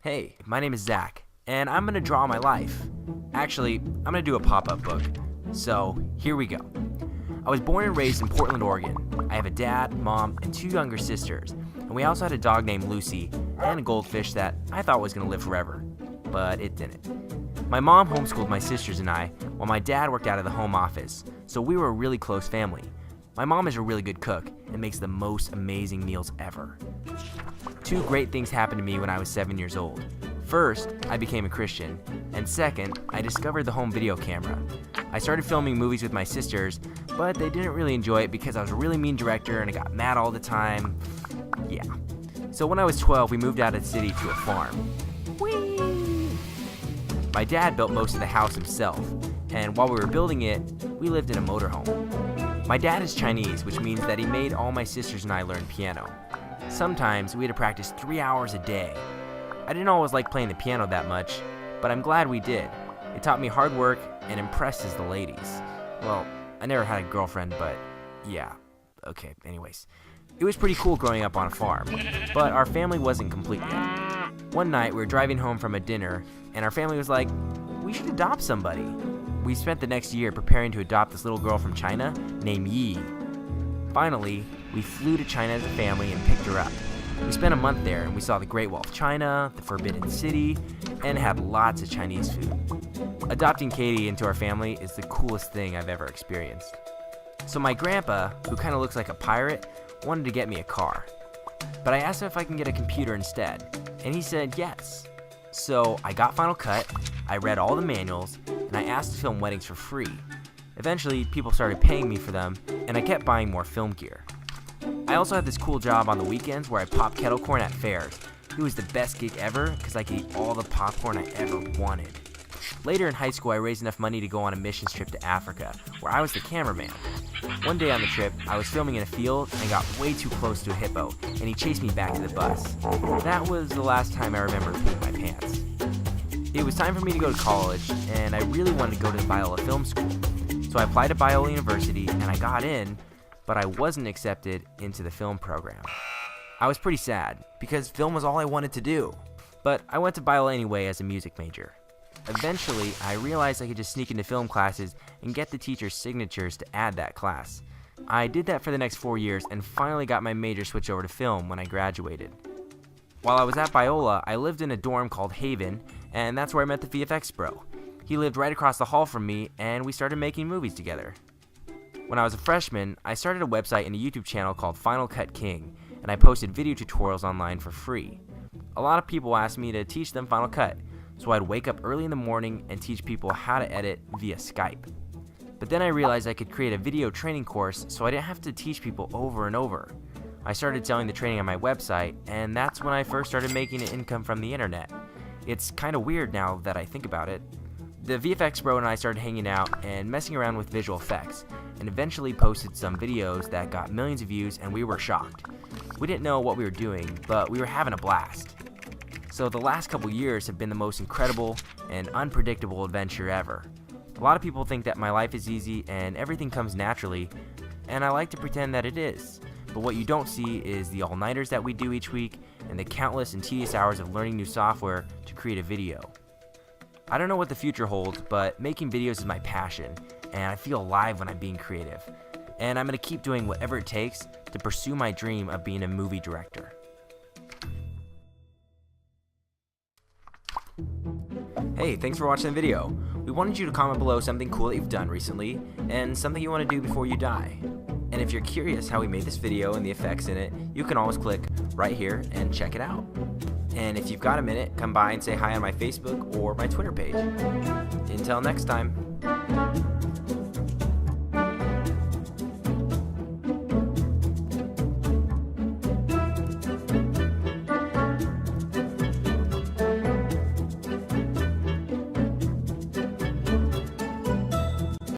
Hey, my name is Zach, and I'm gonna draw my life. Actually, I'm gonna do a pop-up book. So, here we go. I was born and raised in Portland, Oregon. I have a dad, mom, and 2 younger sisters, and we also had a dog named Lucy and a goldfish that I thought was gonna live forever, but it didn't. My mom homeschooled my sisters and I, while my dad worked out of the home office, so we were a really close family. My mom is a really good cook and makes the most amazing meals ever. 2 great things happened to me when I was 7 years old. First, I became a Christian, and second, I discovered the home video camera. I started filming movies with my sisters, but they didn't really enjoy it because I was a really mean director and I got mad all the time. Yeah. So when I was 12, we moved out of the city to a farm. Whee! My dad built most of the house himself, and while we were building it, we lived in a motorhome. My dad is Chinese, which means that he made all my sisters and I learn piano. Sometimes we had to practice 3 hours a day. I didn't always like playing the piano that much, but I'm glad we did. It taught me hard work and impresses the ladies. Well, I never had a girlfriend, but yeah. Okay, anyways. It was pretty cool growing up on a farm, but our family wasn't complete yet. One night we were driving home from a dinner, and our family was like, we should adopt somebody. We spent the next year preparing to adopt this little girl from China named Yi. Finally, we flew to China as a family and picked her up. We spent a month there and we saw the Great Wall of China, the Forbidden City, and had lots of Chinese food. Adopting Katie into our family is the coolest thing I've ever experienced. So my grandpa, who kind of looks like a pirate, wanted to get me a car. But I asked him if I can get a computer instead, and he said yes. So I got Final Cut, I read all the manuals, and I asked to film weddings for free. Eventually, people started paying me for them, and I kept buying more film gear. I also had this cool job on the weekends where I popped kettle corn at fairs. It was the best gig ever because I could eat all the popcorn I ever wanted. Later in high school, I raised enough money to go on a missions trip to Africa, where I was the cameraman. One day on the trip, I was filming in a field and got way too close to a hippo, and he chased me back to the bus. That was the last time I remember peeing my pants. It was time for me to go to college, and I really wanted to go to the Biola Film School. So I applied to Biola University, and I got in, but I wasn't accepted into the film program. I was pretty sad, because film was all I wanted to do. But I went to Biola anyway as a music major. Eventually, I realized I could just sneak into film classes and get the teacher's signatures to add that class. I did that for the next 4 years and finally got my major switched over to film when I graduated. While I was at Biola, I lived in a dorm called Haven, and that's where I met the VFX bro. He lived right across the hall from me, and we started making movies together. When I was a freshman, I started a website and a YouTube channel called Final Cut King, and I posted video tutorials online for free. A lot of people asked me to teach them Final Cut, so I'd wake up early in the morning and teach people how to edit via Skype. But then I realized I could create a video training course so I didn't have to teach people over and over. I started selling the training on my website, and that's when I first started making an income from the internet. It's kind of weird now that I think about it. The VFX bro and I started hanging out and messing around with visual effects, and eventually posted some videos that got millions of views, and we were shocked. We didn't know what we were doing, but we were having a blast. So the last couple years have been the most incredible and unpredictable adventure ever. A lot of people think that my life is easy and everything comes naturally, and I like to pretend that it is. But what you don't see is the all-nighters that we do each week and the countless and tedious hours of learning new software to create a video. I don't know what the future holds, but making videos is my passion, and I feel alive when I'm being creative. And I'm going to keep doing whatever it takes to pursue my dream of being a movie director. Hey, thanks for watching the video. We wanted you to comment below something cool that you've done recently, and something you want to do before you die. And if you're curious how we made this video and the effects in it, you can always click right here and check it out. And if you've got a minute, come by and say hi on my Facebook or my Twitter page. Until next time.